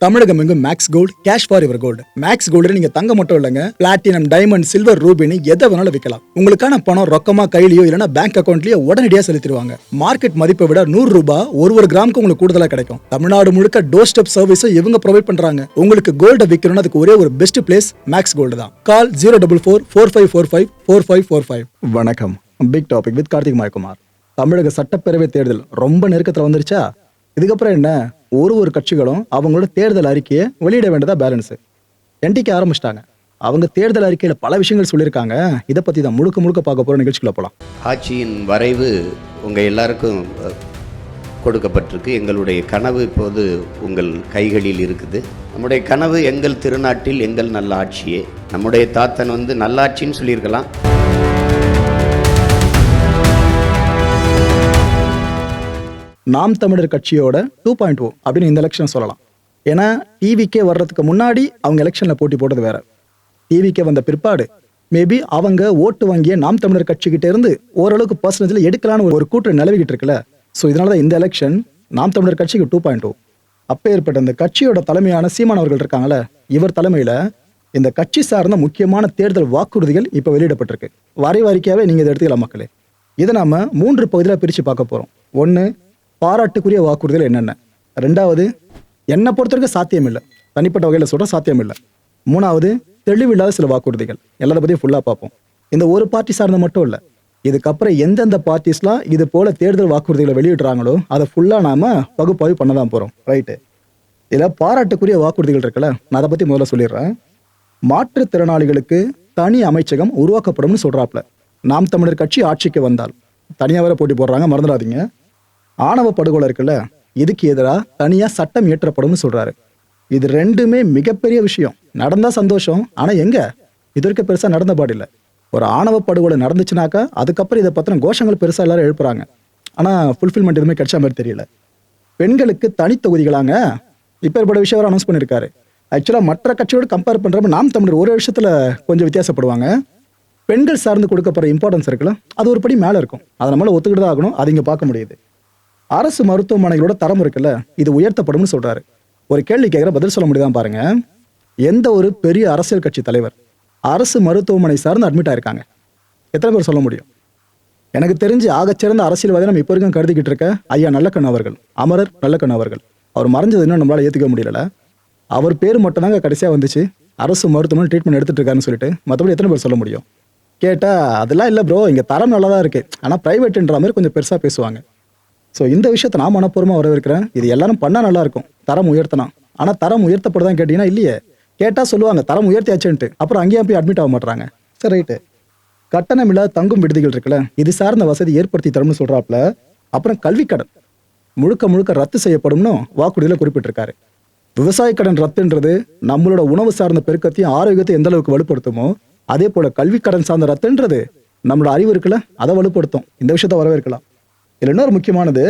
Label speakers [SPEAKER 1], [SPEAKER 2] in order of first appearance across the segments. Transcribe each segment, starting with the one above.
[SPEAKER 1] தமிழகம் எங்கும் Max Gold cash for your gold. Max Gold நீங்க தங்க மட்டும் இல்லைங்க, பிளாட்டினம், டைமண்ட், சில்வர், ரூபினி எதை வேணாலும் விற்கலாம். உங்களுக்கான பணம் ரொக்கமா கையிலயோ இல்லைன்னா பேங்க் அக்கௌண்ட்லயோ உடனடியாக செலுத்திடுவாங்க. மார்க்கெட் மதிப்பை விட 100 ரூபாய் ஒரு கிராமுக்கு உங்களுக்கு கூடுதலா கிடைக்கும். தமிழ்நாடு முழுக்க டோர் ஸ்டெப் சர்வீஸும் இவங்க ப்ரொவைட் பண்றாங்க. உங்களுக்கு கோல்ட விற்கணும்னு அதுக்கு ஒரே ஒரு பெஸ்ட் பிளேஸ் மேக்ஸ் கோல்டு தான். கால் 04445454545. வணக்கம். Big topic with Karthik Mayakumar. தமிழக சட்டப்பேரவை தேர்தல் ரொம்ப நெருக்கத்தில் வந்துருச்சா? இதுக்கப்புறம் என்ன, ஒரு கட்சிகளும் அவங்களோட தேர்தல் அறிக்கையை வெளியிட வேண்டியதா பேலன்ஸ். என்டிக்கு ஆரம்பிச்சிட்டாங்க. அவங்க தேர்தல் அறிக்கையில் பல விஷயங்கள் சொல்லியிருக்காங்க. இதை பற்றி தான் முழுக்க பார்க்க போகிற நிகழ்ச்சிக்குள்ள போகலாம்.
[SPEAKER 2] ஆட்சியின் வரைவு உங்கள் எல்லாருக்கும் கொடுக்கப்பட்டிருக்கு. எங்களுடைய கனவு இப்போது உங்கள் கைகளில் இருக்குது. நம்முடைய கனவு எங்கள் திருநாட்டில் எங்கள் நல்ல ஆட்சியே. நம்முடைய தாத்தன் நல்லாட்சின்னு சொல்லியிருக்கலாம்.
[SPEAKER 1] நாம் தமிழர் கட்சியோட 2.0 அப்படின்னு இந்த எலெக்ஷன் சொல்லலாம். ஏன்னா டிவிக்கே வர்றதுக்கு முன்னாடி அவங்க எலெக்ஷன்ல போட்டி போட்டது வேற. டிவிக்கே வந்த பிற்பாடு மேபி அவங்க ஓட்டு வாங்கிய நாம் தமிழர் கட்சிக்கிட்ட இருந்து ஓரளவுக்கு பர்சன்டேஜ்ல எடுக்கலான்னு ஒரு கூற்று நிலவிக்கிட்டு இருக்குல்ல. ஸோ இதனாலதான் இந்த எலெக்ஷன் நாம் தமிழர் கட்சிக்கு 2.0. அப்ப ஏற்பட்ட இந்த கட்சியோட தலைமையான சீமான் அவர்கள் இருக்காங்கல்ல, இவர் தலைமையில இந்த கட்சி சார்ந்த முக்கியமான தேர்தல் வாக்குறுதிகள் இப்ப வெளியிடப்பட்டிருக்கு. வாரியாவே நீங்க இதை எடுத்துக்கலாம் மக்களே. இதை நாம 3 பகுதியில் பிரிச்சு பார்க்க போறோம். ஒன்னு, பாராட்டுக்குரிய வாக்குறுதிகள் என்னென்ன. ரெண்டாவது, என்னை பொறுத்தவரைக்கும் சாத்தியம் இல்லை, தனிப்பட்ட வகையில் சொல்ற சாத்தியம் இல்லை. மூணாவது, தெளிவில்லாத சில வாக்குறுதிகள். எல்லாத்த பத்தியும் ஃபுல்லா பார்ப்போம். இந்த ஒரு பார்ட்டி சார்ந்த மட்டும் இல்லை, இதுக்கப்புறம் எந்தெந்த பார்ட்டிஸ்லாம் இது போல தேர்தல் வாக்குறுதிகளை வெளியிடுறாங்களோ அதை ஃபுல்லா நாம பகுப்பாய்வு பண்ணதான் போறோம். ரைட்டு. இதுல பாராட்டுக்குரிய வாக்குறுதிகள் இருக்குல்ல, நான் அதை பத்தி முதல்ல சொல்லிடுறேன். மாற்றுத்திறனாளிகளுக்கு தனி அமைச்சகம் உருவாக்கப்படும்னு சொல்றாப்ல. நாம் தமிழர் கட்சி ஆட்சிக்கு வந்தால் தனியாக வேற போட்டி போடுறாங்க, மறந்துடாதீங்க. ஆணவ படுகொலை இருக்குல்ல, இதுக்கு எதிராக தனியா சட்டம் இயற்றப்படும் சொல்றாரு. இது ரெண்டுமே மிகப்பெரிய விஷயம். நடந்தா சந்தோஷம், ஆனா எங்க இது வரைக்கும் பெருசா நடந்த பாடு இல்லை. ஒரு ஆணவ படுகொலை நடந்துச்சுனாக்கா அதுக்கப்புறம் இதை பத்தின கோஷங்கள் பெருசா எல்லாரும் எழுப்புறாங்க. ஆனா ஃபுல்ஃபில்மெண்ட் எதுவுமே கிடைச்ச மாதிரி தெரியல. பெண்களுக்கு தனி தொகுதிகளாங்க இப்ப ஏற்பட்ட விஷயம் அனௌன்ஸ் பண்ணிருக்காரு. ஆக்சுவலா மற்ற கட்சியோடு கம்பேர் பண்றப்ப நாம் தமிழர் ஒரு விஷயத்துல கொஞ்சம் வித்தியாசப்படுவாங்க. பெண்கள் சார்ந்து கொடுக்கப்படுற இம்பார்ட்டன்ஸ் இருக்குல்ல, அது ஒரு படி மேல இருக்கும். அதை நம்மளால ஒத்துக்கிட்டு தான் ஆகணும். அது இங்க பார்க்க முடியுது. அரசு மருத்துவமனைகளோட தரம் இருக்குல்ல, இது உயர்த்தப்படும் சொல்றாரு. ஒரு கேள்வி கேட்கிற பதில் சொல்ல முடியுதான் பாருங்க. எந்த ஒரு பெரிய அரசியல் கட்சி தலைவர் அரசு மருத்துவமனை சார்ந்து அட்மிட் ஆயிருக்காங்க? எத்தனை பேர் சொல்ல முடியும்? எனக்கு தெரிஞ்சு ஆகச்சிறந்த அரசியல்வாதி நம்ம இப்போ வரைக்கும் கருதிக்கிட்டு இருக்க ஐயா நல்லக்கண்ணு அவர்கள், அமரர் நல்லக்கண்ணு அவர்கள். அவர் மறைஞ்சது இன்னும் நம்மளால ஏத்துக்க முடியல. அவர் பேர் மட்டும் தாங்க கடைசியா வந்துச்சு. அரசு மருத்துவமனை ட்ரீட்மெண்ட் எடுத்துட்டு இருக்காருன்னு சொல்லிட்டு. மற்றபடி எத்தனை பேர் சொல்ல முடியும்? கேட்டா அதெல்லாம் இல்லை ப்ரோ, இங்க தரம் நல்லா தான் இருக்கு, ஆனா பிரைவேட்ன்ற மாதிரி கொஞ்சம் பெருசா பேசுவாங்க. ஸோ இந்த விஷயத்தை நான் மனப்பூர்வமாக வரவேற்கிறேன். இது எல்லாரும் பண்ணால் நல்லா இருக்கும், தரம் உயர்த்தலாம். ஆனால் தரம் உயர்த்தப்படுதான் கேட்டீங்கன்னா இல்லையே. கேட்டால் சொல்லுவாங்க தரம் உயர்த்தியாச்சுன்ட்டு, அப்புறம் அங்கேயும் போய் அட்மிட் ஆக மாட்டாங்க. சரி, ரைட்டு. கட்டணம் இல்லாத தங்கும் விடுதிகள் இருக்குல்ல, இது சார்ந்த வசதி ஏற்படுத்தி தரும்னு சொல்றாப்புல. அப்புறம் கல்வி கடன் முழுக்க ரத்து செய்யப்படும்னு வாக்குறுதியில் குறிப்பிட்டிருக்காரு. விவசாய கடன் ரத்துன்றது நம்மளோட உணவு சார்ந்த பெருக்கத்தையும் ஆரோக்கியத்தை எந்த அளவுக்கு வலுப்படுத்துமோ, அதே போல கல்வி கடன் சார்ந்த ரத்துன்றது நம்மளோட அறிவு இருக்குல்ல, அதை வலுப்படுத்தும். இந்த விஷயத்த வரவேற்கலாம். இதுல இன்னொரு முக்கியமானது,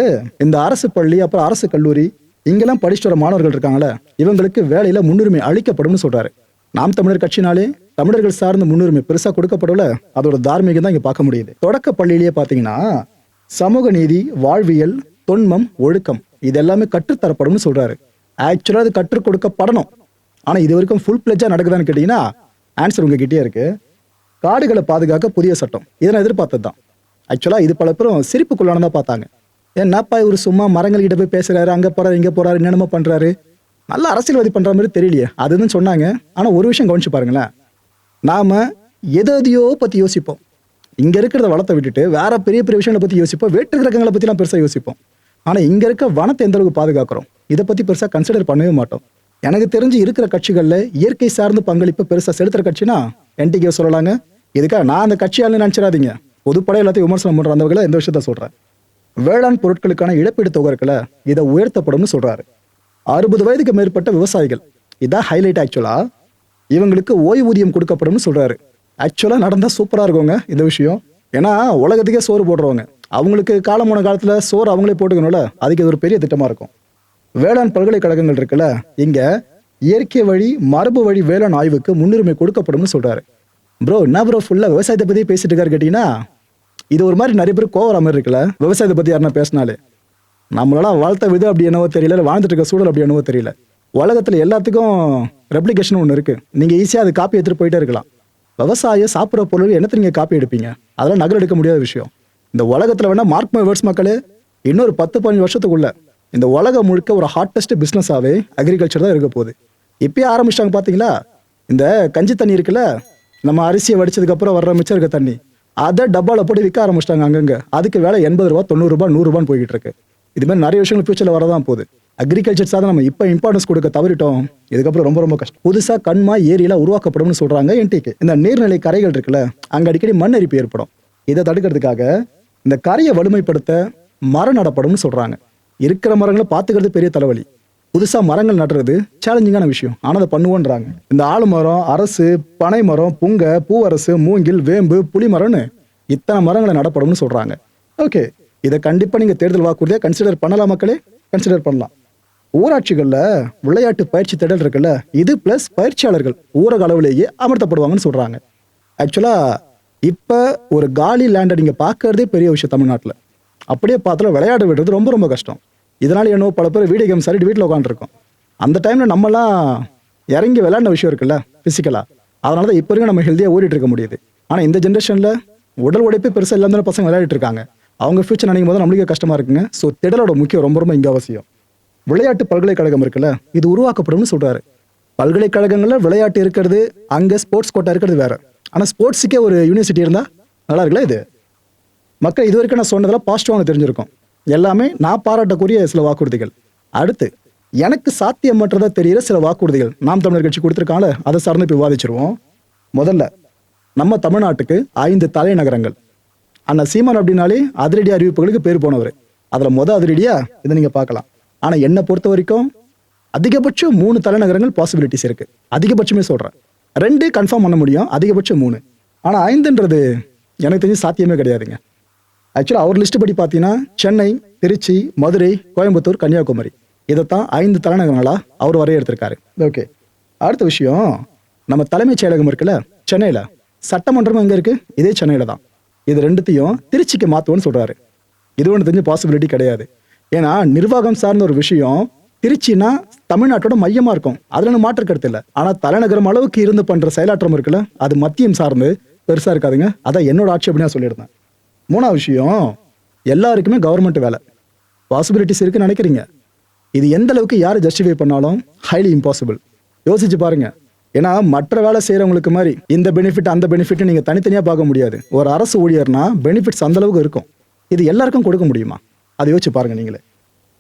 [SPEAKER 1] இந்த அரசு பள்ளி அப்புறம் அரசு கல்லூரி இங்கெல்லாம் படிச்சுட்டு வர மாணவர்கள் இருக்காங்களே, இவங்களுக்கு வேலையில முன்னுரிமை அளிக்கப்படும் சொல்றாரு. நாம் தமிழர் கட்சினாலே தமிழர்கள் சார்ந்த முன்னுரிமை பெருசா கொடுக்கப்படல, அதோட தார்மீகம் தான் இங்க பார்க்க முடியுது. தொடக்க பள்ளியிலேயே பாத்தீங்கன்னா சமூக நீதி, வாழ்வியல், தொன்மம், ஒழுக்கம் இது எல்லாமே கற்றுத்தரப்படும் சொல்றாரு. ஆக்சுவலா அது கற்றுக் கொடுக்கப்படணும். ஆனா இது வரைக்கும் ஃபுல் பிளெஜ்ஜா நடக்குதான்னு கேட்டீங்கன்னா ஆன்சர் உங்ககிட்டயே இருக்கு. காடுகளை பாதுகாக்க புதிய சட்டம், இதை நான் எதிர்பார்த்தது தான். ஆக்சுவலா இது பல பேரும் சிரிப்புக்குள்ளானதான் பார்த்தாங்க. ஏன்னாப்பா இவர் சும்மா மரங்கள் கிட்ட போய் பேசுறாரு, அங்க போறாரு இங்க போறாரு, என்னென்னமோ பண்றாரு, நல்ல அரசியல்வாதி பண்ற மாதிரி தெரியலையே, அதுன்னு சொன்னாங்க. ஆனா ஒரு விஷயம் கவனிச்சு பாருங்களேன், நாம எதையோ பத்தி யோசிப்போம். இங்க இருக்கிறத வளத்தை விட்டுட்டு வேற பெரிய விஷயங்களை பத்தி யோசிப்போம். வேற்று கிரகங்களை பத்தி எல்லாம் பெருசா யோசிப்போம். ஆனா இங்க இருக்க வனத்தை எந்த அளவுக்கு பாதுகாக்கிறோம் இதை பத்தி பெருசா கன்சிடர் பண்ணவே மாட்டோம். எனக்கு தெரிஞ்சு இருக்கிற கட்சிகள்ல இயற்கை சார்ந்த பங்களிப்பு பெருசா செலுத்துற கட்சினா என்டிகே சொல்லலாங்க. இதுக்காக நான் அந்த கட்சியால நினைச்சிடாதீங்க, பொதுப்படை எல்லாத்தையும் விமர்சனம் பண்ற அந்த வகையில எந்த விஷயத்த சொல்றேன். வேளாண் பொருட்களுக்கான இழப்பீடு தொகை இருக்குல்ல, இதை உயர்த்தப்படும் சொல்றாரு. 60 வயதுக்கு மேற்பட்ட விவசாயிகள், இதான் ஹைலைட். ஆக்சுவலா இவங்களுக்கு ஓய்வூதியம் கொடுக்கப்படும் சொல்றாரு. ஆக்சுவலா நடந்தா சூப்பரா இருக்குங்க இந்த விஷயம். ஏன்னா உலகத்துக்கே சோறு போடுறவங்க, அவங்களுக்கு காலமான காலத்துல சோறு அவங்களே போட்டுக்கணும்ல, அதுக்கு இது ஒரு பெரிய திட்டமா இருக்கும். வேளாண் பல்கலைக்கழகங்கள் இருக்குல்ல, இங்க இயற்கை வழி மரபு வழி வேளாண் ஆய்வுக்கு முன்னுரிமை கொடுக்கப்படும் சொல்றாரு. ப்ரோ என்ன ப்ரோ ஃபுல்லா விவசாயத்தை பத்தி பேசிட்டு இருக்காரு கேட்டீங்கன்னா, இது ஒரு மாதிரி நிறைய பேர் கோவர மாதிரி இருக்குல்ல. விவசாயத்தை பத்தி யாருன்னா பேசினாலே நம்மளால வாழ்த்த விது அப்படி என்னவோ தெரியல, வாழ்ந்துட்டு இருக்க சூழல் அப்படி என்னவோ தெரியல. உலகத்தில் எல்லாத்துக்கும் ரெப்ளிகேஷன் ஒன்று இருக்குது. நீங்கள் ஈஸியாக அது காப்பி எடுத்துகிட்டு போயிட்டே இருக்கலாம். விவசாயம் சாப்பிட்ற பொருள் என்னத்தை நீங்கள் காப்பி எடுப்பீங்க? அதெல்லாம் நகல் எடுக்க முடியாத விஷயம். இந்த உலகத்தில் வேணால் மார்க் மை வேர்ட்ஸ் மக்களே, இன்னொரு 10-15 வருஷத்துக்குள்ள இந்த உலகம் முழுக்க ஒரு ஹாட்டஸ்ட் பிஸ்னஸாகவே அக்ரிகல்ச்சர் தான் இருக்க போகுது. இப்பயே ஆரம்பிச்சிட்டாங்க பார்த்தீங்களா? இந்த கஞ்சி தண்ணி இருக்குல்ல, நம்ம அரிசியை வடிச்சதுக்கப்புறம் வர்ற மிச்சம் இருக்க தண்ணி, அதை டப்பாவில் போட்டு விற்க ஆரம்பிச்சிட்டாங்க அங்கங்கே. அதுக்கு வேலை 80 ரூபா, 90 ரூபா, 100 ரூபான்னு போய்கிட்டு இருக்கு. இதுமாதிரி நிறைய விஷயங்கள் ஃபியூச்சரில் வரதான் போகுது. அக்ரிகல்ச்சர் சார் நம்ம இப்போ இம்பார்ட்டன்ஸ் கொடுக்க தவறிட்டோம். இதுக்கப்புறம் ரொம்ப ரொம்ப கஷ்டம். புதுசாக கண்மா ஏரியெல்லாம் உருவாக்கப்படும்னு சொல்கிறாங்க என்டிக்கு. இந்த நீர்நிலை கரைகள் இருக்குல்ல, அங்கே அடிக்கடி மண் அரிப்பு ஏற்படும். இதை தடுக்கிறதுக்காக இந்த கரையை வலிமைப்படுத்த மரம் நடப்படும்னு சொல்கிறாங்க. இருக்கிற மரங்களை பார்த்துக்கிறது பெரிய தலைவலி. புதுசாக மரங்கள் நடுறது சேலஞ்சிங்கான விஷயம். ஆனால் அதை பண்ணுவோன்றாங்க. இந்த ஆலமரம், அரசு, பனை மரம், புங்க, பூவரசு, மூங்கில், வேம்பு, புளி மரம்னு இத்தனை மரங்களை நடப்படும்னு சொல்கிறாங்க. ஓகே, இதை கண்டிப்பாக நீங்கள் தேர்தல் வாக்குறுதியாக கன்சிடர் பண்ணலாம் மக்களே, கன்சிடர் பண்ணலாம். ஊராட்சிகளில் விளையாட்டு பயிற்சி திடல் இருக்குல்ல, இது ப்ளஸ் பயிற்சியாளர்கள் ஊரக அளவிலேயே அமர்த்தப்படுவாங்கன்னு சொல்கிறாங்க. ஆக்சுவலாக இப்போ ஒரு காலி லேண்டை நீங்கள் பார்க்கறதே பெரிய விஷயம் தமிழ்நாட்டில். அப்படியே பார்த்தாலும் விளையாட விடுறது ரொம்ப ரொம்ப கஷ்டம். இதனால் என்னவோ பல பேர் வீடியோ கேம் சாரிட்டு வீட்டில் உட்காந்துருக்கோம். அந்த டைமில் நம்மலாம் இறங்கி விளையாடின விஷயம் இருக்குல்ல ஃபிசிக்கலாக, அதனால தான் இப்போ வரைக்கும் நம்ம ஹெல்த்தியாக ஓடிட்டு இருக்க முடியுது. ஆனால் இந்த ஜென்ரேஷனில் உடல் உழைப்பே பெருசாக இல்லாமல் பசங்க விளையாடிட்டு இருக்காங்க. அவங்க ஃபியூச்சர் நினைக்கும் போது நம்மளுக்கே கஷ்டமாக இருக்குங்க. ஸோ திடலோட முக்கியம் ரொம்ப ரொம்ப இங்கே அவசியம். விளையாட்டு பல்கலைக்கழகம் இருக்குல்ல, இது உருவாக்கப்படும்னு சொல்கிறாரு. பல்கலைக்கழகங்களில் விளையாட்டு இருக்கிறது, அங்கே ஸ்போர்ட்ஸ் கோட்டா இருக்கிறது வேறு. ஆனால் ஸ்போர்ட்ஸுக்கே ஒரு யூனிவர்சிட்டி இருந்தால் நல்லா இருக்குல்ல. இது மக்கள் இது வரைக்கும் நான் சொன்னதெல்லாம் பாசிட்டிவாக தெரிஞ்சிருக்கும். எல்லாமே நான் பாராட்டக்கூடிய சில வாக்குறுதிகள். அடுத்து எனக்கு சாத்தியமற்றதாக தெரிகிற சில வாக்குறுதிகள் நாம் தமிழர் கட்சி கொடுத்துருக்காங்கள, அதை சார்ந்து இப்போ விவாதிச்சிருவோம். முதல்ல நம்ம தமிழ்நாட்டுக்கு 5 தலைநகரங்கள். அண்ணா சீமான் அப்படின்னாலே அதிரடி அறிவிப்புகளுக்கு பேர் போனவர். அதில் அதிரடியா இதை நீங்கள் பார்க்கலாம். ஆனால் என்னை பொறுத்த வரைக்கும் அதிகபட்சம் 3 தலைநகரங்கள் பாசிபிலிட்டிஸ் இருக்குது. அதிகபட்சமே சொல்கிறேன். 2 கன்ஃபார்ம் பண்ண முடியும், அதிகபட்சம் 3. ஆனால் 5ன்றது எனக்கு தெரிஞ்சு சாத்தியமே கிடையாதுங்க. ஆக்சுவலாக அவர் லிஸ்ட் படி பார்த்தீங்கன்னா சென்னை, திருச்சி, மதுரை, கோயம்புத்தூர், கன்னியாகுமரி, இதைத்தான் 5 தலைநகரங்களாக அவர் வரையறுத்திருக்காரு. ஓகே, அடுத்த விஷயம், நம்ம தலைமைச் செயலகம் இருக்குல்ல சென்னையில், சட்டமன்றமும் எங்கே இருக்குது? இதே சென்னையில் தான். இது 2த்தையும் திருச்சிக்கு மாற்றுவோன்னு சொல்கிறாரு. இது ஒன்று தெரிஞ்ச பாசிபிலிட்டி கிடையாது. ஏன்னா நிர்வாகம் சார்ந்த ஒரு விஷயம் திருச்சின்னா தமிழ்நாட்டோட மையமாக இருக்கும், அதில் மாற்று கருத்து இல்லை. ஆனால் தலைநகரம் அளவுக்கு இருந்து பண்ணுற செயலாற்றம் இருக்குல்ல, அது மத்தியம் சார்ந்து பெருசாக இருக்காதுங்க. அதான் என்னோட ஆட்சி அப்படின்னா சொல்லியிருந்தேன். 3வது விஷயம், எல்லாருக்குமே கவர்மெண்ட் வேலை பாசிபிலிட்டிஸ் இருக்குன்னு நினைக்கிறீங்க. இது எந்த அளவுக்கு யார் ஜஸ்டிஃபை பண்ணாலும் ஹைலி இம்பாசிபிள். யோசிச்சு பாருங்க. ஏன்னா மற்ற வேலை செய்கிறவங்களுக்கு மாதிரி இந்த பெனிஃபிட் அந்த பெனிஃபிட் நீங்கள் தனித்தனியாக பார்க்க முடியாது. ஒரு அரசு ஊழியர்னா பெனிஃபிட்ஸ் அந்த அளவுக்கு இருக்கும். இது எல்லாருக்கும் கொடுக்க முடியுமா? அதை யோசிச்சு பாருங்க நீங்களே.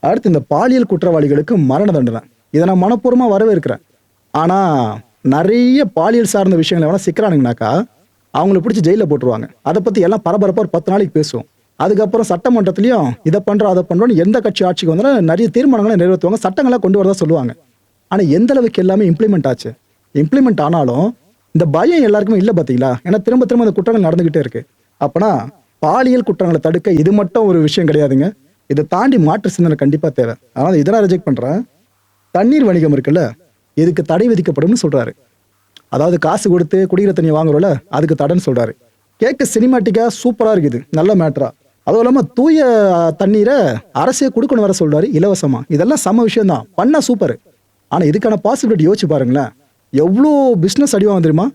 [SPEAKER 1] அடுத்து இந்த பாலியல் குற்றவாளிகளுக்கு மரண தண்டனை, இதை நான் மனப்பூர்வமாக வரவேற்கிறேன். ஆனால் நிறைய பாலியல் சார்ந்த விஷயங்களை வேணால் சிக்கிறானுங்கனாக்கா அவங்களை பிடிச்சி ஜெயிலில் போட்டுருவாங்க. அதை பற்றி எல்லாம் பரபரப்பாக ஒரு 10 நாளைக்கு பேசுவோம். அதுக்கப்புறம் சட்டமன்றத்துலையும் இதை பண்ணுறோம் அதை பண்ணுறோன்னு எந்த கட்சி ஆட்சிக்கு வந்தாலும் நிறைய தீர்மானங்களை நிறைவேற்றுவாங்க, சட்டங்களாக கொண்டு வரதா சொல்லுவாங்க. ஆனால் எந்த அளவுக்கு எல்லாமே இம்ப்ளிமெண்ட் ஆச்சு? இம்ப்ளிமெண்ட் ஆனாலும் இந்த பயம் எல்லாருக்குமே இல்லை பார்த்தீங்களா? ஏன்னா திரும்ப திரும்ப இந்த குற்றங்கள் நடந்துக்கிட்டே இருக்கு. அப்போனா பாலியல் குற்றங்களை தடுக்க இது மட்டும் ஒரு விஷயம் கிடையாதுங்க. இதை தாண்டி மாற்று சிந்தனை கண்டிப்பாக தேவை. அதனால் இதெல்லாம் ரிஜெக்ட் பண்ணுறேன். தண்ணீர் வணிகம் இருக்குல்ல, இதுக்கு தடை விதிக்கப்படும்னு சொல்கிறாரு. அதாவது காசு கொடுத்து குடிக்கிற தண்ணியை வாங்குறோம்ல, அதுக்கு தடைன்னு சொல்கிறாரு. கேட்க சினிமாட்டிக்காக சூப்பராக இருக்குது, நல்ல மேட்ரா. அதுவும் இல்லாமல் தூய தண்ணீரை அரசே கொடுக்கணும் வர சொல்கிறாரு இலவசமாக. இதெல்லாம் செம்ம விஷயம்தான், பண்ணால் சூப்பர். ஆனால் இதுக்கான பாசிபிலிட்டி யோசிச்சு பாருங்களேன். எவ்வளோ பிஸ்னஸ் அடிவாங்க தெரியுமா?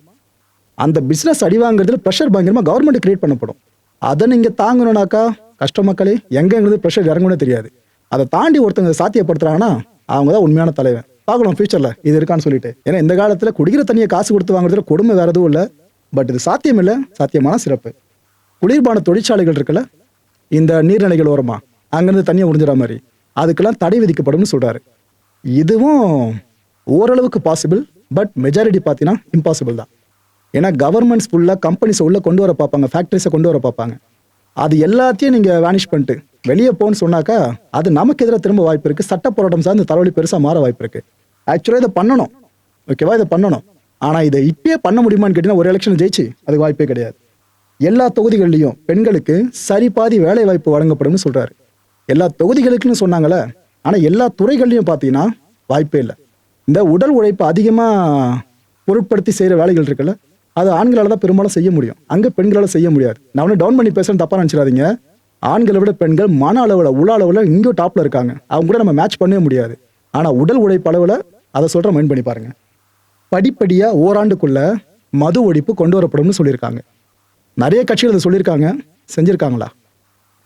[SPEAKER 1] அந்த பிஸ்னஸ் அடிவாங்கிறதுல ப்ரெஷர் பயங்கரமாக கவர்மெண்ட் கிரியேட் பண்ணப்படும். அதை நீங்கள் தாங்கணும்னாக்கா கஷ்ட மக்களே, எங்கேங்கிறது ப்ரெஷர் இறங்கணும்னே தெரியாது. அதை தாண்டி ஒருத்தங்க சாத்தியப்படுத்துறாங்கன்னா அவங்க தான் உண்மையான தலைவன். பார்க்கலாம் ஃபியூச்சரில் இது இருக்கான்னு சொல்லிட்டு. ஏன்னா இந்த காலத்தில் குடிக்கிற தண்ணியை காசு கொடுத்து வாங்குறதுல கொடுமை வேறு எதுவும் இல்லை. பட் இது சாத்தியம் இல்லை, சாத்தியமான சிறப்பு. குளிர்பான தொழிற்சாலைகள் இருக்குல்ல, இந்த நீர்நிலைகள் ஓரமாக அங்கேருந்து தண்ணியை உறிஞ்சிற மாதிரி, அதுக்கெல்லாம் தடை விதிக்கப்படும்னு சொல்கிறாரு. இதுவும் ஓரளவுக்கு பாசிபிள், பட் மெஜாரிட்டி பார்த்தீங்கன்னா இம்பாசிபிள் தான். ஏன்னா கவர்மெண்ட்ஸ் ஃபுல்லாக கம்பெனிஸை உள்ளே கொண்டு வர பார்ப்பாங்க, ஃபேக்ட்ரிஸை கொண்டு வர பார்ப்பாங்க. அது எல்லாத்தையும் நீங்கள் வேனிஷ் பண்ணிட்டு வெளியே போன்னு சொன்னாக்கா அது நமக்கு எதிராக திரும்ப வாய்ப்பு இருக்குது. சட்ட போராட்டம் சார்ந்த தலைவலி பெருசாக மாற வாய்ப்பு இருக்குது. ஆக்சுவலாக இதை பண்ணணும், ஓகேவா? இதை பண்ணணும். ஆனால் இதை இப்பயே பண்ண முடியுமான்னு கேட்டிங்கன்னா ஒரு எலெக்ஷன் ஜெயிச்சு அதுக்கு வாய்ப்பே கிடையாது. எல்லா தொகுதிகள்லையும் பெண்களுக்கு சரி பாதி வேலை வாய்ப்பு வழங்கப்படும்னு சொல்கிறாரு. எல்லா தொகுதிகளுக்குன்னு சொன்னாங்களே, ஆனால் எல்லா துறைகள்லையும் பார்த்தீங்கன்னா வாய்ப்பே இல்லை. இந்த உடல் உழைப்பு அதிகமாக பொருட்படுத்தி செய்கிற வேலைகள் இருக்குல்ல, அது ஆண்களால் தான் பெரும்பாலும் செய்ய முடியும், அங்கே பெண்களால் செய்ய முடியாது. நான் ஒன்று டவுன் பண்ணி பேசுகிறேன், தப்பாக நினச்சிடாதீங்க. ஆண்களை விட பெண்கள் மன அளவில் உள்ள அளவில் இங்கேயும் டாப்பில் இருக்காங்க. அவங்க கூட நம்ம மேட்ச் பண்ணவே முடியாது. ஆனால் உடல் உழைப்பு அளவில் அதை சொல்கிற மைண்ட் பண்ணி பாருங்க. படிப்படியாக ஓராண்டுக்குள்ள மது ஒழிப்பு கொண்டு வரப்படும்னு சொல்லியிருக்காங்க. நிறைய கட்சிகள் அதை சொல்லியிருக்காங்க, செஞ்சுருக்காங்களா?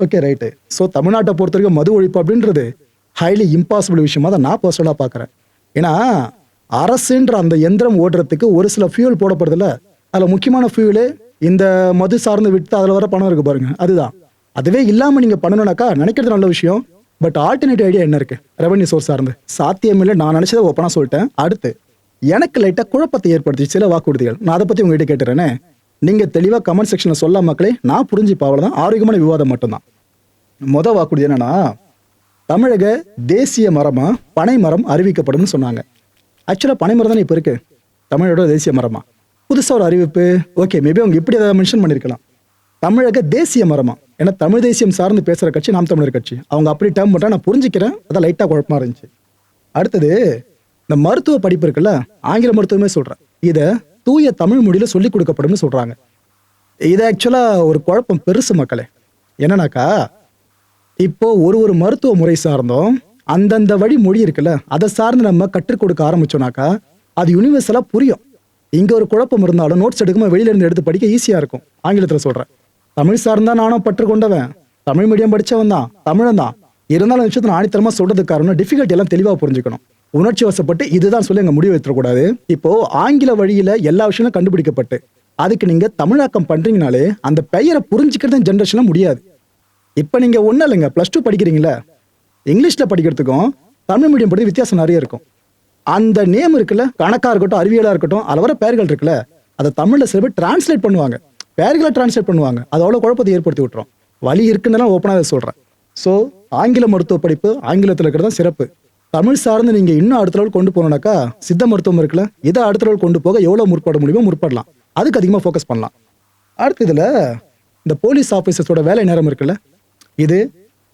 [SPEAKER 1] Okay, right. ஸோ தமிழ்நாட்டை பொறுத்த வரைக்கும் மது ஒழிப்பு அப்படின்றது ஹைலி இம்பாசிபிள் விஷயமா தான் நான் பர்சனலாக பார்க்குறேன். ஏன்னா அரசுன்ற அந்த எந்திரம் ஓடுறதுக்கு ஒரு சில ஃபியூல் போடப்படுதில்ல, அதில் முக்கியமான ஃபியூலு இந்த மது சார்ந்து விட்டு அதில் வர பணம் இருக்கு பாருங்க, அதுதான். அதுவே இல்லாமல் நீங்கள் பண்ணணும்னாக்கா நினைக்கிறது நல்ல விஷயம். பட் ஆல்டர்னேட்டிவ் ஐடியா என்ன இருக்கு? ரெவன்யூ சோர்ஸ் சார்ந்து சாத்தியமில்லை. நான் நினைச்சதை ஓப்பனாக சொல்லிட்டேன். அடுத்து எனக்கு லைட்டாக குழப்பத்தை ஏற்படுத்தி சில வாக்குறுதிகள், நான் அதை பற்றி உங்ககிட்ட கேட்டுறேனே. நீங்கள் தெளிவாக கமெண்ட் செக்ஷனில் சொல்ல மக்களே, நான் புரிஞ்சுப்பா. அவ்வளோதான், ஆரோக்கியமான விவாதம் மட்டும்தான். மொதல் வாக்குறுதி என்னன்னா, தமிழக தேசிய மரமா பனை மரம் அறிவிக்கப்படும் சொன்னாங்க. ஆக்சுவலாக பனை மரம் தானே இப்போ இருக்கு தமிழோட தேசிய மரமா? புதுசாக ஒரு அறிவிப்பு. ஓகே, மேபி அவங்க இப்படி அதை மென்ஷன் பண்ணியிருக்கலாம், தமிழக தேசிய மரமா. ஏன்னா தமிழ் தேசியம் சார்ந்து பேசுகிற கட்சி நாம் தமிழர் கட்சி, அவங்க அப்படி டேர்ம் பண்ணுறா, நான் புரிஞ்சுக்கிறேன். அதான் லைட்டாக குழப்பமாக இருந்துச்சு. அடுத்தது இந்த மருத்துவ படிப்பு இருக்குல்ல, ஆங்கில மருத்துவமே சொல்கிறேன், இதை தூய தமிழ் மொழியில் சொல்லிக் கொடுக்கப்படும் சொல்கிறாங்க. இது ஆக்சுவலாக ஒரு குழப்பம் பெருசு மக்களே. என்னன்னாக்கா, இப்போ ஒரு மருத்துவ முறை சார்ந்தோம் அந்தந்த வழி மொழி இருக்குல்ல, அதை சார்ந்து நம்ம கற்றுக் கொடுக்க ஆரம்பிச்சோம்னாக்கா அது யூனிவர்சலாக புரியும். இங்கே ஒரு குழப்பம் இருந்தாலும் நோட்ஸ் எடுக்கும்போது வெளியிலேருந்து எடுத்து படிக்க ஈஸியாக இருக்கும். ஆங்கிலத்தில் சொல்கிறேன், தமிழ் சார்ந்தா நானும் பற்று கொண்டவன், தமிழ் மீடியம் படித்தவன் தான், தமிழன் தான். இருந்தாலும் விஷயத்தை நான் ஆணித்தரமாக சொல்கிறதுக்கு காரணம் டிஃபிகல்ட்டி எல்லாம் தெளிவாக புரிஞ்சுக்கணும். உணர்ச்சி வசப்பட்டு இதுதான் சொல்லி எங்கள் முடிவு எடுத்துடக்கூடாது. இப்போ ஆங்கில வழியில் எல்லா விஷயமும் கண்டுபிடிக்கப்பட்டு அதுக்கு நீங்கள் தமிழாக்கம் பண்ணுறீங்கனாலே அந்த பெயரை புரிஞ்சுக்கிறது ஜென்ரேஷனில் முடியாது. இப்போ நீங்கள் ஒன்றும் இல்லைங்க, +2 படிக்கிறீங்களா, இங்கிலீஷில் படிக்கிறதுக்கும் தமிழ் மீடியம் படி வித்தியாசம் நிறைய இருக்கும். அந்த நேம் இருக்குல்ல, கணக்காக இருக்கட்டும் அறிவியலாக இருக்கட்டும், அதில் வர பெயர்கள் இருக்குல்ல, அதை தமிழில் சில பேர் டிரான்ஸ்லேட் பண்ணுவாங்க, பெயர்களை டிரான்ஸ்லேட் பண்ணுவாங்க. அது அவ்வளோ குழப்பத்தை ஏற்படுத்தி விட்டுரும். வழி இருக்குன்னு ஓப்பனாக சொல்கிறேன். ஸோ ஆங்கில மருத்துவ படிப்பு ஆங்கிலத்தில் இருக்கிறது தான் சிறப்பு. தமிழ் சார்ந்து நீங்கள் இன்னும் அடுத்த லெவல் கொண்டு போனோம்னாக்கா சித்த மருத்துவம் இருக்குல்ல, இதை அடுத்த லெவல் கொண்டு போக எவ்வளோ முற்பட முடியுமோ முற்படலாம். அதுக்கு அதிகமாக ஃபோக்கஸ் பண்ணலாம். அடுத்த இதில் இந்த போலீஸ் ஆஃபீஸர்ஸோட வேலை நேரம் இருக்குல்ல, இது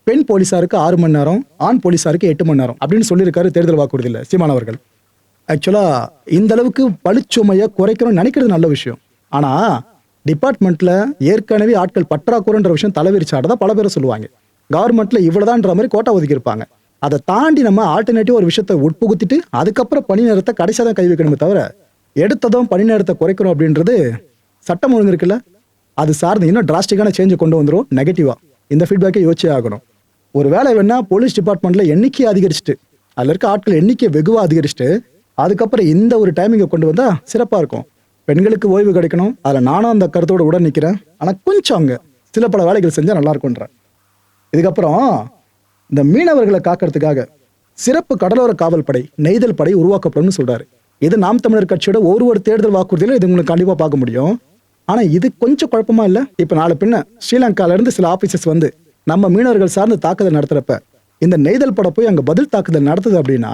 [SPEAKER 1] பெண் போலீஸாருக்கு 6 மணி நேரம், ஆண் போலீஸாருக்கு 8 மணி நேரம் அப்படின்னு சொல்லியிருக்காரு தேர்தல் வாக்குறுதியில் சீமான் அவர்கள். ஆக்சுவலாக இந்த அளவுக்கு பழுச்சுமையை குறைக்கணும்னு நினைக்கிறது நல்ல விஷயம். ஆனால் டிபார்ட்மெண்ட்டில் ஏற்கனவே ஆட்கள் பற்றாக்குறைன்ற விஷயம் தலைவிரிச்சாடதான் பல பேரை சொல்லுவாங்க. கவர்மெண்ட்டில் இவ்வளோதான்ற மாதிரி கோட்டா ஒதுக்கியிருப்பாங்க. அதை தாண்டி நம்ம ஆல்டர்னேட்டிவ் ஒரு விஷயத்தை உட்புகுத்திட்டு அதுக்கப்புறம் பணி நேரத்தை கடைசியாக தான் கை வைக்கணுமே தவிர எடுத்ததும் பணி நேரத்தை குறைக்கணும் அப்படின்றது சட்டம் ஒழுங்கு இருக்குல்ல, அது சார்ந்து இன்னும் டிராஸ்டிக்கான சேஞ்சை கொண்டு வந்துடும் நெகட்டிவாக. இந்த ஃபீட்பேக்கை யோசிச்சே ஆகணும். ஒரு வேலை வேணா போலீஸ் டிபார்ட்மெண்ட்டில் எண்ணிக்கையை அதிகரிச்சுட்டு அதில் இருக்க ஆட்கள் எண்ணிக்கையை வெகுவாக அதிகரிச்சுட்டு அதுக்கப்புறம் இந்த ஒரு டைமிங்கை கொண்டு வந்தால் சிறப்பாக இருக்கும். பெண்களுக்கு ஓய்வு கிடைக்கணும், அதில் நானும் அந்த கருத்தோடு உடன் நிற்கிறேன். ஆனால் கொஞ்சம் அங்கே சில பல வேலைகள் செஞ்சால் நல்லா இருக்கும்ன்றேன். இதுக்கப்புறம் இந்த மீனவர்களை காக்கிறதுக்காக சிறப்பு கடலோர காவல் படை, நெய்தல் படை உருவாக்கப்படும் சொல்றாரு. இது நாம் தமிழர் கட்சியோட ஒரு தேர்தல் வாக்குறுதியில் இது உங்களுக்கு கண்டிப்பாக பார்க்க முடியும். ஆனால் இது கொஞ்சம் குழப்பமா இல்லை? இப்போ நாளை பின்ன ஸ்ரீலங்காவிலேருந்து சில ஆஃபீஸர்ஸ் வந்து நம்ம மீனவர்கள் சார்ந்து தாக்குதல் நடத்துகிறப்ப இந்த நெய்தல் படை போய் அங்கே பதில் தாக்குதல் நடத்துது அப்படின்னா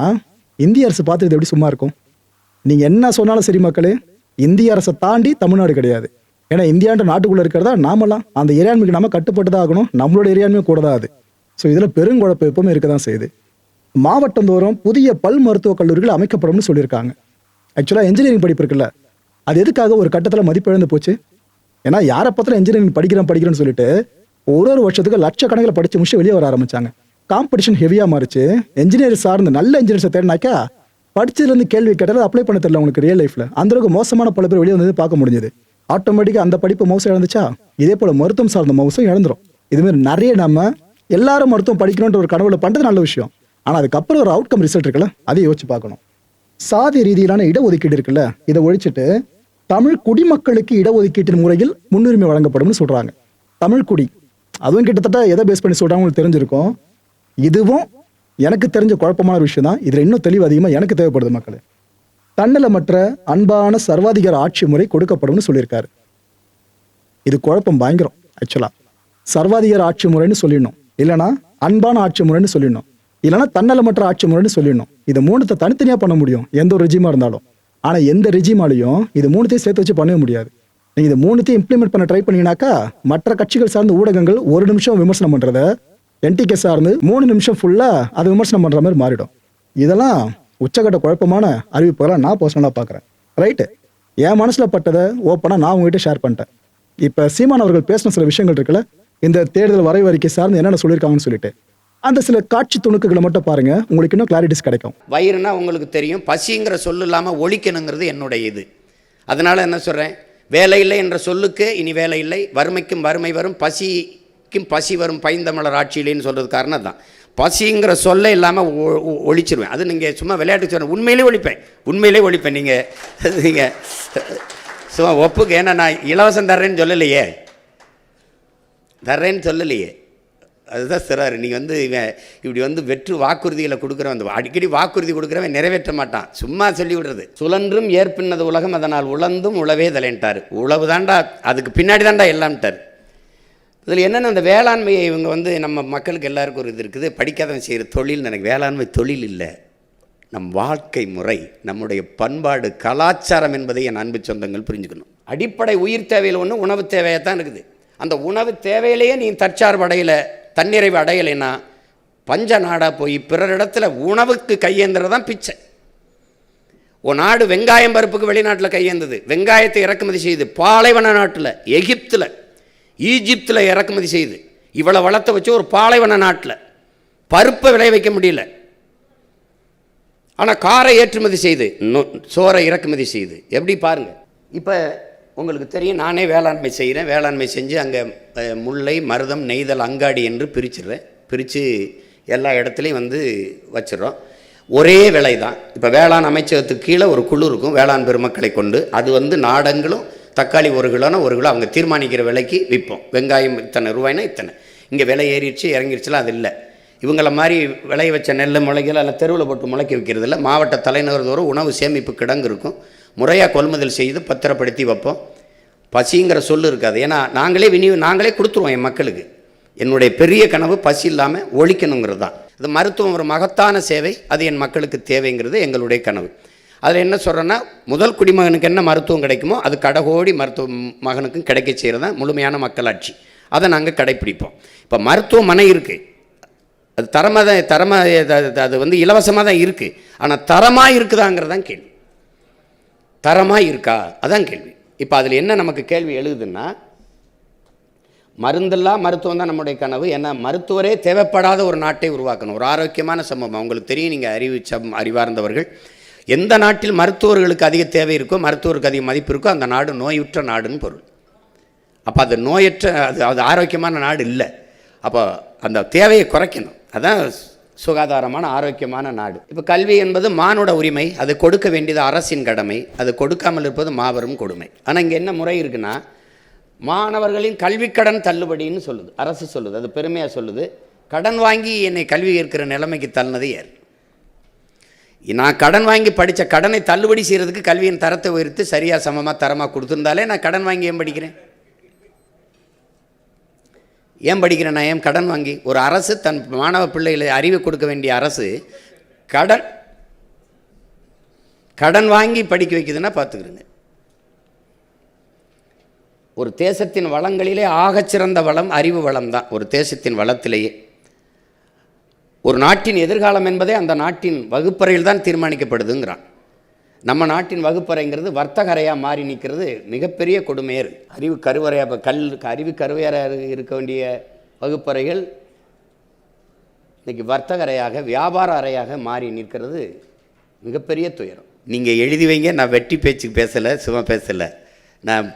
[SPEAKER 1] இந்திய அரசு பார்த்துட்டு எப்படி சும்மா இருக்கும்? நீங்கள் என்ன சொன்னாலும் சரி மக்களே, இந்திய அரசை தாண்டி தமிழ்நாடு கிடையாது. ஏன்னா இந்தியான்ற நாட்டுக்குள்ளே இருக்கிறதா நாமெல்லாம் அந்த இறையாண்மைக்கு நம்ம கட்டுப்பட்டு தான் ஆகணும். நம்மளோட இறையாண்மை கூட தான் அது. ஸோ இதில் பெருங்குழப்பம் எப்பவுமே இருக்க தான் செய்யுது. மாவட்டந்தோறும் புதிய பல் மருத்துவக் கல்லூரிகள் அமைக்கப்படும்னு சொல்லியிருக்காங்க. ஆக்சுவலாக இன்ஜினியரிங் படிப்பு இருக்குல்ல, அது எதுக்காக ஒரு கட்டத்தில் மதிப்பிழந்து போச்சு? ஏன்னா யாரை பத்திரம் இன்ஜினியரிங் படிக்கிறேன்னு சொல்லிட்டு ஒரு வருஷத்துக்கு லட்சக்கணக்கில் படித்து முடிச்சு வெளியே வர ஆரம்பிச்சாங்க. காம்படிஷன் ஹெவியாக மாறிச்சு. இன்ஜினியர் சார்ந்து நல்ல இன்ஜினியர்ஸை தேடினாக்கா படிச்சதுலேருந்து கேள்வி கேட்டால் அப்ளை பண்ண தெரியல உங்களுக்கு ரியல் லைஃப்பில். அந்தளவுக்கு மோசமான பல பேர் வெளியே வந்தது பார்க்க முடிஞ்சது. ஆட்டோமேட்டிக்காக அந்த படிப்பு மவுசம் இழந்துச்சா, இதே போல் மருத்துவம் சார்ந்த மவுசம் இழந்துரும். இதுமாதிரி நிறைய நம்ம எல்லாரும் மருத்துவம் படிக்கணுன்ற ஒரு கனவுல பண்ணுறது நல்ல விஷயம். ஆனால் அதுக்கப்புறம் ஒரு அவுட்கம் ரிசல்ட் இருக்குல்ல, அதை யோசிச்சு பார்க்கணும். சாதி ரீதியிலான இடஒதுக்கீடு இருக்குல்ல, இதை ஒழிச்சிட்டு தமிழ் குடிமக்களுக்கு இடஒதுக்கீட்டின் முறையில் முன்னுரிமை வழங்கப்படும்னு சொல்கிறாங்க. தமிழ் குடி அதுவும் கிட்டத்தட்ட எதை பேஸ் பண்ணி சொல்கிறாங்க உங்களுக்கு தெரிஞ்சிருக்கும். இதுவும் எனக்கு தெரிஞ்ச குழப்பமான விஷயம் தான். இதில் இன்னும் தெளிவு அதிகமாக எனக்கு தேவைப்படுது மக்களே. தன்னலமற்ற அன்பான சர்வாதிகார ஆட்சி முறை கொடுக்கப்படும்னு சொல்லியிருக்காரு. இது குழப்பம் பயங்கரம். ஆக்சுவலாக சர்வாதிகார ஆட்சி முறைன்னு சொல்லிடணும், இல்லைனா அன்பான ஆட்சி முறைன்னு சொல்லிடணும், இல்லைனா தன்னலமற்ற ஆட்சி முறைன்னு சொல்லிடணும். இது மூணுத்தை தனித்தனியாக பண்ண முடியும் எந்த ஒரு ரெஜிமாக இருந்தாலும். ஆனால் எந்த ரெஜிமாலையும் இது மூணுத்தையும் சேர்த்து வச்சு பண்ணவே முடியாது. நீங்கள் இது மூணுத்தையும் இம்ப்ளிமெண்ட் பண்ண ட்ரை பண்ணீங்கன்னாக்கா மற்ற கட்சிகள் சார்ந்த ஊடகங்கள் 1 நிமிஷம் விமர்சனம் பண்ணுறத என்டிகே சார்ந்து 3 நிமிஷம் ஃபுல்லாக அதை விமர்சனம் பண்ணுற மாதிரி மாறிடும். இதெல்லாம் உச்சகட்ட குழப்பமான அறிவிப்புகளாக நான் பர்சனலாக பார்க்குறேன். ரைட்டு, என் மனசில் பட்டதை ஓப்பனாக நான் உங்ககிட்ட ஷேர் பண்ணிட்டேன். இப்போ சீமான் அவர்கள் பேசின சில விஷயங்கள் இருக்குல்ல, இந்த தேர்தல் வரைவு அறிக்கை சார்ந்து என்னென்ன சொல்லியிருக்காங்கன்னு சொல்லிட்டு அந்த சில காட்சி துணுக்குகளை மட்டும் பாருங்க, உங்களுக்கு இன்னும் கிளாரிட்டிஸ் கிடைக்கும்.
[SPEAKER 2] வயிறுனா உங்களுக்கு தெரியும், பசிங்கிற சொல்லு இல்லாமல் ஒழிக்கணுங்கிறது என்னுடைய இது. அதனால் என்ன சொல்கிறேன், வேலை இல்லை என்ற சொல்லுக்கு இனி வேலை இல்லை, வறுமைக்கும் வறுமை வரும், பசிக்கும் பசி வரும், பைந்தமிழர் ஆட்சியிலேன்னு சொல்கிறது காரணம் தான். பசிங்கிற சொல்ல இல்லாமல் ஒழிச்சிருவேன். அது நீங்கள் சும்மா விளையாட்டு சொல்கிறேன், உண்மையிலே ஒழிப்பேன். நீங்கள் சும்மா ஒப்புக்கு, ஏன்னா நான் இலவசம் தர்றேன்னு சொல்லலையே. அதுதான் சிறாரு. நீங்கள் இவன் இப்படி வெற்று வாக்குறுதிகளை கொடுக்குறவன், அடிக்கடி வாக்குறுதி கொடுக்குறவன் நிறைவேற்ற மாட்டான், சும்மா சொல்லி விடுறது. சுழன்றும் ஏற்பின்னது உலகம், அதனால் உழந்தும் உழவே தலைன்ட்டார். உழவு தாண்டா, அதுக்கு பின்னாடி தாண்டா எல்லாம்ட்டார். இதில் என்னென்ன, அந்த வேளாண்மையை இவங்க நம்ம மக்களுக்கு எல்லாருக்கும் ஒரு இது இருக்குது, படிக்காதவன் செய்கிற தொழில். எனக்கு வேளாண்மை தொழில் இல்லை, நம் வாழ்க்கை முறை, நம்முடைய பண்பாடு, கலாச்சாரம் என்பதை என் அன்பு சொந்தங்கள் புரிஞ்சுக்கணும். அடிப்படை உயிர் தேவையில் ஒன்று உணவு தேவையாக தான் இருக்குது. அந்த உணவு தேவையிலேயே நீ தற்சார்பு அடையலை, தன்னிறைவு அடையலைன்னா பஞ்ச நாடாக போய் பிறர் இடத்துல உணவுக்கு கையேந்துறதான் பிச்சை. உன் நாடு வெங்காயம் பருப்புக்கு வெளிநாட்டில் கையேந்தது, வெங்காயத்தை இறக்குமதி செய்து பாலைவன நாட்டில், எகிப்தில், ஈஜிப்தில் இறக்குமதி செய்து, இவ்வளோ வளர்த்த வச்சு ஒரு பாலைவன நாட்டில் பருப்பை விளைய வைக்க முடியல. ஆனால் காரை ஏற்றுமதி செய்து, சோறை இறக்குமதி செய்து, எப்படி பாருங்கள். இப்போ உங்களுக்கு தெரியும், நானே வேளாண்மை செய்கிறேன். வேளாண்மை செஞ்சு அங்கே முல்லை, மருதம், நெய்தல், அங்காடி என்று பிரித்து எல்லா இடத்துலையும் வச்சிடறோம். ஒரே விலை தான். இப்போ வேளாண் அமைச்சகத்துக்கு கீழே ஒரு குழு இருக்கும், வேளாண் பெருமக்களை கொண்டு. அது நாடங்களும் தக்காளி 1 கிலோனா 1 கிலோ அவங்க தீர்மானிக்கிற விலைக்கு விற்போம். வெங்காயம் இத்தனை ரூபாய்னா இத்தனை. இங்கே விலை ஏறிடுச்சு இறங்கிடுச்சுலாம் அது இல்லை. இவங்களை மாதிரி விளைய வச்ச நெல் முளைகள் அல்ல தெருவில் போட்டு முளைக்க வைக்கிறது இல்லை. மாவட்ட தலைநகர் தோறும் உணவு சேமிப்பு கிடங்கு இருக்கும், முறையாக கொள்முதல் செய்து பத்திரப்படுத்தி வைப்போம். பசிங்கிற சொல்லு இருக்காது, ஏன்னா நாங்களே கொடுத்துருவோம் என் மக்களுக்கு. என்னுடைய பெரிய கனவு பசி இல்லாமல் ஒழிக்கணுங்கிறது தான். இது மருத்துவம் ஒரு மகத்தான சேவை, அது என் மக்களுக்கு தேவைங்கிறது எங்களுடைய கனவு. அதில் என்ன சொல்கிறேன்னா, முதல் குடிமகனுக்கு என்ன மருத்துவம் கிடைக்குமோ அது கடகோடி மருத்துவ மகனுக்கும் கிடைக்க செய்கிறது தான் முழுமையான மக்களாட்சி. அதை நாங்கள் கடைப்பிடிப்போம். இப்போ மருத்துவமனை இருக்குது, அது அது இலவசமாக தான் இருக்குது. ஆனால் தரமாக இருக்குதாங்கிறது தான் கேள்வி. தரமாக இருக்கா அதான் கேள்வி. இப்போ அதில் என்ன நமக்கு கேள்வி எழுதுன்னா, மருந்தில்லா மருத்துவம் தான் நம்முடைய கனவு. ஏன்னா மருத்துவரே தேவைப்படாத ஒரு நாட்டை உருவாக்கணும், ஒரு ஆரோக்கியமான சமூகம். உங்களுக்கு தெரியும், நீங்கள் அறிவார்ந்தவர்கள், எந்த நாட்டில் மருத்துவர்களுக்கு அதிக தேவை இருக்கோ, மருத்துவருக்கு அதிக மதிப்பு இருக்கோ, அந்த நாடு நோயுற்ற நாடுன்னு பொருள். அப்போ அது நோயற்ற, அது ஆரோக்கியமான நாடு இல்லை. அப்போ அந்த தேவையை குறைக்கணும், அதான் சுகாதாரமான ஆரோக்கியமான நாடு. இப்போ கல்வி என்பது மானுட உரிமை, அது கொடுக்க வேண்டியது அரசின் கடமை, அது கொடுக்காமல் இருப்பது மாபெரும் கொடுமை. ஆனால் இங்கே என்ன முறை இருக்குன்னா, மாணவர்களின் கல்விக்கடன் தள்ளுபடின்னு சொல்லுது, அரசு சொல்லுது, அது பெருமையாக சொல்லுது. கடன் வாங்கி என்னை கல்வி ஏற்கிற நிலைமைக்கு தள்ளினது யார்? நான் கடன் வாங்கி படித்த கடனை தள்ளுபடி செய்கிறதுக்கு கல்வியின் தரத்தை உயர்த்து சரியாக சமமாக தரமாக கொடுத்துருந்தாலே நான் கடன் வாங்கி ஏன் படிக்கிறேன்? நான் ஏன் கடன் வாங்கி? ஒரு அரசு தன் மாணவ பிள்ளைகளை அறிவு கொடுக்க வேண்டிய அரசு கடன் வாங்கி படிக்க வைக்குதுன்னா பார்த்துக்கிறேங்க. ஒரு தேசத்தின் வளங்களிலே ஆகச்சிறந்த வளம் அறிவு வளம் தான். ஒரு தேசத்தின் வளத்திலேயே ஒரு நாட்டின் எதிர்காலம் என்பதே அந்த நாட்டின் வகுப்பறையில் தான் தீர்மானிக்கப்படுதுங்கிறான். நம்ம நாட்டின் வகுப்பறைங்கிறது வர்த்தக அறையாக மாறி நிற்கிறது மிகப்பெரிய கொடுமையர். அறிவு கருவறையாக அறிவு கருவறையாக இருக்க வேண்டிய வகுப்பறைகள் இன்றைக்கி வர்த்தக அறையாக, வியாபார அறையாக மாறி நிற்கிறது மிகப்பெரிய துயரம். நீங்கள் எழுதி வைங்க, நான் வெட்டி பேச்சுக்கு பேசலை, சும்மா பேசலை.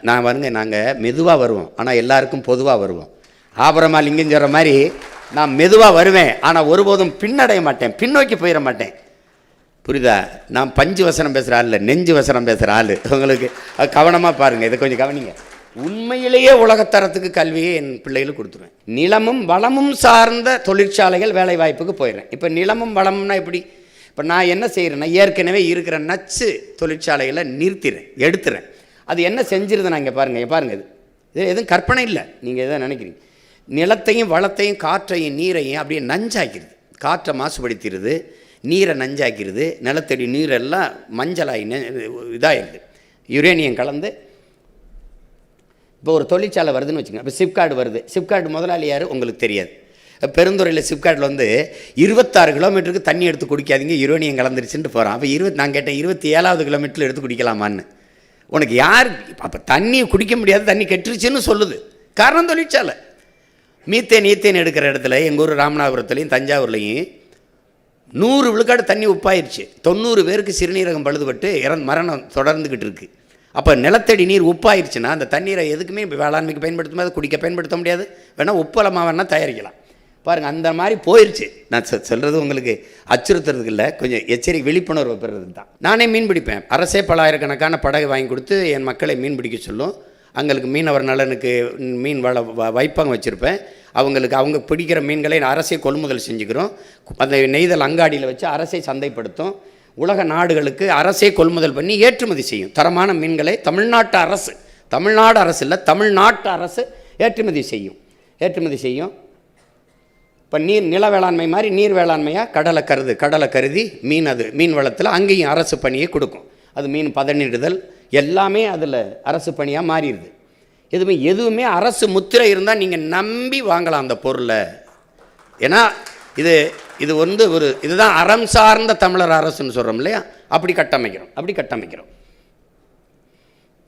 [SPEAKER 2] நான் வருங்க, நாங்கள் மெதுவாக வருவோம், ஆனால் எல்லாருக்கும் பொதுவாக வருவோம். ஆபரமா லிங்கம் சொல்கிற மாதிரி நான் மெதுவாக வருவேன், ஆனால் ஒருபோதும் பின்னடைய மாட்டேன், பின்னோக்கி போயிட மாட்டேன். புரியுதா? நான் பஞ்சு வசனம் பேசுகிற ஆள் இல்லை, நெஞ்சு வசனம் பேசுகிற ஆள். உங்களுக்கு கவனமாக பாருங்கள், இதை கொஞ்சம் கவனிங்க. உண்மையிலேயே உலகத்தரத்துக்கு கல்வியை என் பிள்ளைகளுக்கு கொடுத்துருவேன். நிலமும் வளமும் சார்ந்த தொழிற்சாலைகள் வேலை வாய்ப்புக்கு போயிடுறேன். இப்போ நிலமும் வளம்னா எப்படி? இப்போ நான் என்ன செய்கிறேன்னா, ஏற்கனவே இருக்கிற நச்சு தொழிற்சாலைகளை எடுத்துறேன். அது என்ன செஞ்சிருது நான் இங்கே பாருங்கள், இது எதுவும் கற்பனை இல்லை, நீங்கள் எதை நினைக்கிறீங்க? நிலத்தையும் வளத்தையும் காற்றையும் நீரையும் அப்படியே நஞ்சாக்கிடுது. காற்றை மாசுபடுத்திடுது, நீரை நஞ்சாக்கிடுது, நிலத்தடி நீரெல்லாம் மஞ்சளாகி இதாகிடுது, யுரேனியம் கலந்து. இப்போ ஒரு தொழிற்சாலை வருதுன்னு வச்சுக்கோங்க. இப்போ சிப்கார்டு வருது. சிப்கார்டு முதலாளி யார் உங்களுக்கு தெரியாது. பெருந்துறையில் சிப்கார்டில் 26 கிலோமீட்டருக்கு தண்ணி எடுத்து குடிக்காதீங்க, யுரேனியம் கலந்துருச்சுன்ட்டு போகிறான். அப்போ நான் கேட்டேன், 27வது கிலோமீட்டரில் எடுத்து குடிக்கலாமான்னு. உனக்கு யார் அப்போ தண்ணி குடிக்க முடியாது, தண்ணி கெட்டுருச்சுன்னு சொல்லுது. காரணம் தொழிற்சாலை. ஈத்தேன் எடுக்கிற இடத்துல எங்கள் ஊர் ராமநாதபுரத்துலையும் தஞ்சாவூர்லையும் 100 விழுக்காடு தண்ணி உப்பாயிருச்சு. 90 பேருக்கு சிறுநீரகம் பழுதுபட்டு மரணம் தொடர்ந்துக்கிட்டு இருக்குது. அப்போ நிலத்தடி நீர் உப்பாயிருச்சுன்னா அந்த தண்ணீரை எதுக்குமே வேளாண்மைக்கு பயன்படுத்தும் போது குடிக்க பயன்படுத்த முடியாது. வேணால் உப்பலமாக வேணால் தயாரிக்கலாம். பாருங்கள், அந்த மாதிரி போயிடுச்சு. நான் சொல்கிறது உங்களுக்கு அச்சுறுத்துறதுக்கு இல்லை, கொஞ்சம் எச்சரிக்கை விழிப்புணர்வு பெறுறதுக்கு தான். நானே மீன் பிடிப்பேன். அரசே பல ஆயிரக்கணக்கான படகு வாங்கி கொடுத்து என் மக்களை மீன் பிடிக்க சொல்லும். அவங்களுக்கு மீனவர் நலனுக்கு மீன் வைப்பங்க வச்சுருப்பேன். அவங்க பிடிக்கிற மீன்களை அரசே கொள்முதல் செஞ்சுக்கிறோம். அந்த நெய்தல் அங்காடியில் வச்சு அரசே சந்தைப்படுத்தும். உலக நாடுகளுக்கு அரசே கொள்முதல் பண்ணி ஏற்றுமதி செய்யும். தரமான மீன்களை தமிழ்நாடு அரசு இல்லை, தமிழ்நாட்டு அரசு ஏற்றுமதி செய்யும். இப்போ நில வேளாண்மை மாதிரி நீர் வேளாண்மையாக கடலை கருதி மீன் வளத்தில் அங்கேயும் அரசு பணியை கொடுக்கும். அது மீன் பதனிடுதல் எல்லாமே அதில் அரசு பணியாக மாறிடுது. எதுவுமே அரசு முத்திரை இருந்தால் நீங்கள் நம்பி வாங்கலாம் அந்த பொருளை. ஏன்னா இது இதுதான் அறம் சார்ந்த தமிழர் அரசுன்னு சொல்கிறோம் இல்லையா, அப்படி கட்டமைக்கிறோம்.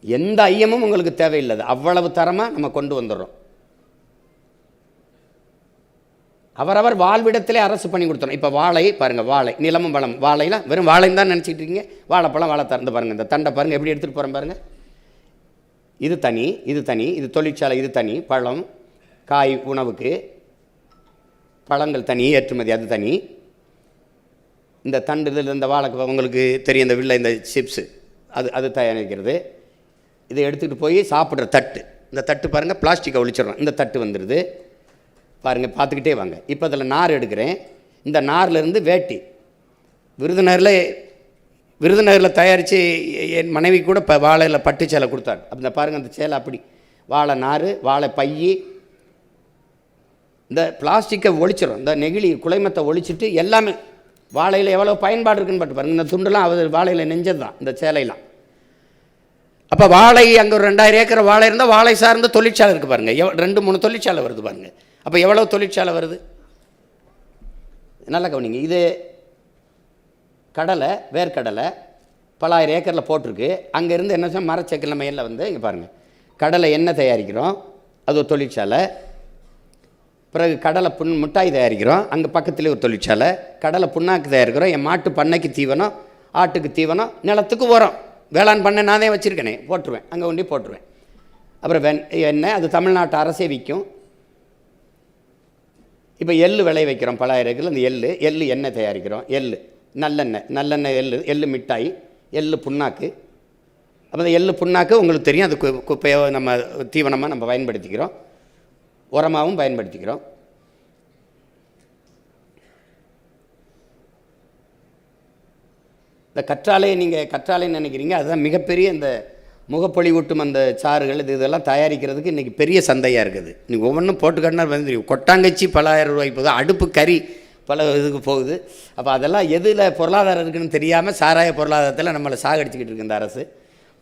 [SPEAKER 2] எந்த ஐயமும் உங்களுக்கு தேவையில்லை, அவ்வளவு தரமாக நம்ம கொண்டு வந்துடுறோம். அவரவர் வாழ்விடத்திலே அரசு பண்ணி கொடுத்துரும். இப்போ வாழை பாருங்கள், வாழை நிலமும் வளம், வாழைலாம் வெறும் வாழைன்னு தான் நினச்சிட்டு இருக்கீங்க. வாழைப்பழம் வாழை திறந்து பாருங்கள், இந்த தண்டை பாருங்கள் எப்படி எடுத்துகிட்டு போகிறேன் பாருங்கள். இது தனி, இது தொழிற்சாலை, இது தனி. பழம் காய் உணவுக்கு பழங்கள் தனி, ஏற்றுமதி அது தனி. இந்த தண்டு இதில் இந்த வாழை உங்களுக்கு தெரியும், இந்த வில்லை, இந்த சிப்ஸு அது தயாரிக்கிறது. இதை எடுத்துகிட்டு போய் சாப்பிட்ற தட்டு, இந்த தட்டு பாருங்கள் பிளாஸ்டிக்கை ஒழிச்சிடறோம். இந்த தட்டு வந்துடுது பாருங்கள், பார்த்துக்கிட்டே வாங்க. இப்போ அதில் நார் எடுக்கிறேன். இந்த நார்லேருந்து வேட்டி விருதுநகரில் தயாரித்து என் மனைவி கூட இப்போ வாழையில் பட்டு சேலை கொடுத்தாரு. அந்த பாருங்கள், அந்த சேலை அப்படி வாழை நார், வாழை பை. இந்த பிளாஸ்டிக்கை ஒழிச்சிடும், இந்த நெகிழி குலைமத்தை ஒழிச்சிட்டு எல்லாமே வாழையில் எவ்வளோ பயன்பாடு இருக்குன்னு பார்த்து பாருங்கள். இந்த துண்டுலாம் வாழையில் நெஞ்சது தான் இந்த சேலையெல்லாம். அப்போ வாழை அங்கே ஒரு 2000 ஏக்கர் வாழை இருந்தால் வாழை சார்ந்த தொழிற்சாலை இருக்குது பாருங்கள். 2-3 தொழிற்சாலை வருது பாருங்கள். அப்போ எவ்வளோ தொழிற்சாலை வருது, நல்லா கவனிங்க. இது கடலை, வேர்க்கடலை பல ஆயிரம் ஏக்கரில் போட்டிருக்கு. அங்கேருந்து என்ன சொன்னால் மரச்செக்கில் மயிலில் இங்கே பாருங்கள், கடலை எண்ணெய் தயாரிக்கிறோம், அது ஒரு தொழிற்சாலை. பிறகு கடலை மிட்டாய் தயாரிக்கிறோம், அங்கே பக்கத்துலேயே ஒரு தொழிற்சாலை. கடலை புண்ணாக்கு தயாரிக்கிறோம். என் மாட்டு பண்ணைக்கு தீவனம், ஆட்டுக்கு தீவனம், நிலத்துக்கு உரம். வேளாண் பண்ணை நானே வச்சுருக்கேனே, போட்டுருவேன், அங்கே கொண்டு போட்டுருவேன். அப்புறம் எண்ணெய் அது தமிழ்நாட்டு அரசே விற்கும். இப்போ எள்ளு விளை வைக்கிறோம் பல ஆயிரம் ஏக்கரில். அந்த எள்ளு எண்ணெய் தயாரிக்கிறோம். நல்லெண்ணெய், எள்ளு மிட்டாய், எள்ளு புண்ணாக்கு. அப்போ அந்த எள்ளு புண்ணாக்கு உங்களுக்கு தெரியும், அது குப்பையோ நம்ம தீவனமாக நம்ம பயன்படுத்திக்கிறோம், உரமாகவும் பயன்படுத்திக்கிறோம். இந்த கற்றாழைன்னு நினைக்கிறீங்க, அதுதான் மிகப்பெரிய இந்த முகப்பொழிவூட்டும் அந்த சாறுகள் இதெல்லாம் தயாரிக்கிறதுக்கு இன்றைக்கி பெரிய சந்தையாக இருக்குது. இன்றைக்கி ஒவ்வொன்றும் போட்டுக்கட்டினா கொட்டாங்கச்சி பல ஆயிரம் ரூபாய்க்கு போகுது, அடுப்பு கறி பல இதுக்கு போகுது. அப்போ அதெல்லாம் எதில் பொருளாதாரம் இருக்குதுன்னு தெரியாமல் சாராய பொருளாதாரத்தில் நம்மளை சாகடிச்சிக்கிட்டு இருக்கு இந்த அரசு.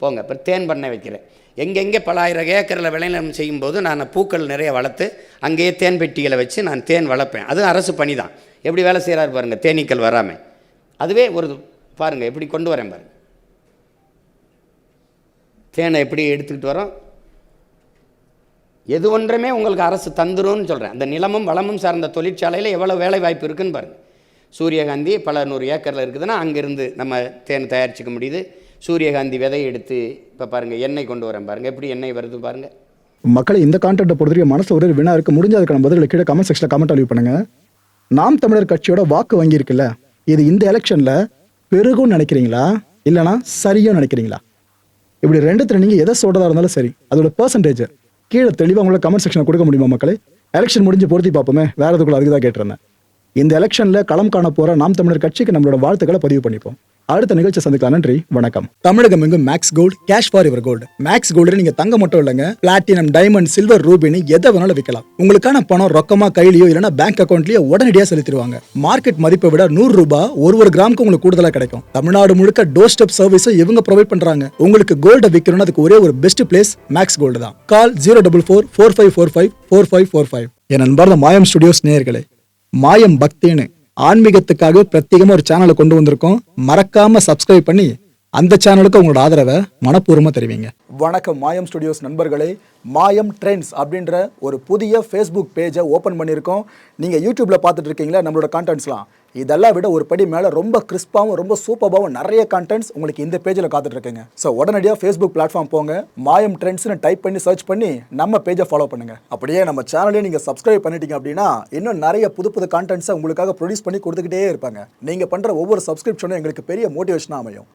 [SPEAKER 2] போங்க. அப்புறம் தேன் பண்ணை வைக்கிறேன். எங்கெங்கே பல ஆயிரம் ஏக்கரில் விளைநிலம் செய்யும்போது நான் பூக்கள் நிறைய வளர்த்து அங்கேயே தேன் பெட்டிகளை வச்சு நான் தேன் வளர்ப்பேன். அதுவும் அரசு பணி தான். எப்படி வேலை செய்கிறாரு பாருங்கள், தேனீக்கள் வராமல். அதுவே ஒரு பாருங்கள் எப்படி கொண்டு வரேன் பாருங்கள். தேனை எப்படி எடுத்துக்கிட்டு வரோம். எது ஒன்றுமே உங்களுக்கு அரசு தந்துரும்னு சொல்கிறேன். அந்த நிலமும் வளமும் சார்ந்த தொழிற்சாலையில் எவ்வளோ வேலை வாய்ப்பு இருக்குதுன்னு பாருங்கள். சூரியகாந்தி பல 100 ஏக்கரில் இருக்குதுன்னா அங்கேருந்து நம்ம தேன் தயாரிச்சிக்க முடியுது. சூரியகாந்தி விதையை எடுத்து இப்போ பாருங்கள் எண்ணெய் கொண்டு வரேன் பாருங்கள், எப்படி எண்ணெய் வருது பாருங்கள்.
[SPEAKER 1] மக்களை இந்த கான்டென்ட்டை பொறுத்தவரைக்கும் மனசு ஒரு வினா இருக்குது. முடிஞ்ச அதுக்கான பதில்களை கீழே கமெண்ட் செக்ஷனில் கமெண்ட் அழிவு பண்ணுங்கள். நாம் தமிழர் கட்சியோட வாக்கு வங்கி இருக்குல்ல, இது இந்த எலெக்ஷனில் பெருகும்னு நினைக்கிறீங்களா இல்லைனா சரியும் நினைக்கிறீங்களா? இப்படி ரெண்டுத்துல நீங்கள் எதை சொல்கிறதா இருந்தாலும் சரி, அதோட பெர்சன்டேஜ் கீழே தெளிவாக உங்களை கமெண்ட் செக்ஷனில் கொடுக்க முடியுமா மக்களே? எலெக்ஷன் முடிஞ்சு பொருத்தி பார்ப்போமே, வேற எதுக்குள்ள அதுக்கு தான் கேட்டிருந்தேன். இந்த எலெக்ஷனில் களம் காண போகிற நாம் தமிழர் கட்சிக்கு நம்மளோட வாழ்த்துக்களை பதிவு பண்ணிப்போம். அடுத்த நிகழ்ச்சி சந்திக்கலாம். நன்றி, வணக்கம். தமிழகம் எங்கும் Max Gold, cash for your gold. Max Gold நீங்க தங்க மட்டும் இல்லைங்க, பிளாட்டினம், டைமண்ட், சில்வர், ரூபினி எதை வேணாலும் விற்கலாம். உங்களுக்கான பணம் ரொக்கமா கையிலயோ இல்லைன்னா பேங்க் அக்கௌண்ட்லயோ உடனடியாக செலுத்திடுவாங்க. மார்க்கெட் மதிப்பை விட 100 ரூபாய் ஒரு கிராமுக்கு உங்களுக்கு கூடுதலா கிடைக்கும். தமிழ்நாடு முழுக்க டோர் ஸ்டெப் சர்வீஸும் இவங்க ப்ரொவைட் பண்றாங்க. உங்களுக்கு கோல்ட விற்கணும்னா அதுக்கு ஒரே ஒரு பெஸ்ட் பிளேஸ் மேக்ஸ் கோல்டு தான். கால் 04445454545. என் அன்பார்ந்த மாயம் ஸ்டுடியோஸ் நேயர்களே, மாயம் பக்தின்னு ஆன்மீகத்துக்காக பிரத்யேகமா ஒரு சேனலை கொண்டு வந்திருக்கோம். மறக்காம சப்ஸ்கிரைப் பண்ணி அந்த சேனலுக்கு உங்களோட ஆதரவை மனப்பூர்வமாக தெரிவிங்க. வணக்கம் மாயம் ஸ்டுடியோஸ் நண்பர்களே. மாயம் ட்ரெண்ட்ஸ் அப்படின்ற ஒரு புதிய ஃபேஸ்புக் பேஜை ஓப்பன் பண்ணியிருக்கோம். நீங்கள் யூடியூப்பில் பார்த்துட்டு இருக்கீங்களா நம்மளோட கான்டென்ட்ஸ்லாம், இதெல்லாம் விட ஒரு படி மேலே ரொம்ப கிறிஸ்பாகவும் ரொம்ப சூப்பராகவும் நிறைய கான்டென்ட்ஸ் உங்களுக்கு இந்த பேஜில் காத்துட்டு இருக்குங்க. ஸோ உடனடியாக ஃபேஸ்புக் பிளாட்ஃபார்ம் போங்க, மாயம் ட்ரெண்ட்ஸ்னு டைப் பண்ணி சர்ச் பண்ணி நம்ம பேஜை ஃபாலோ பண்ணுங்கள். அப்படியே நம்ம சேனலையும் நீங்கள் சப்ஸ்கிரைப் பண்ணிட்டீங்க அப்படின்னா இன்னும் நிறைய புது புது கான்டென்ட்ஸை உங்களுக்காக ப்ரொடியூஸ் பண்ணி கொடுத்துக்கிட்டே இருப்பாங்க. நீங்கள் பண்ணுற ஒவ்வொரு சப்ஸ்கிரிப்ஷனும் எங்களுக்கு பெரிய மோட்டிவேஷனாக அமையும்.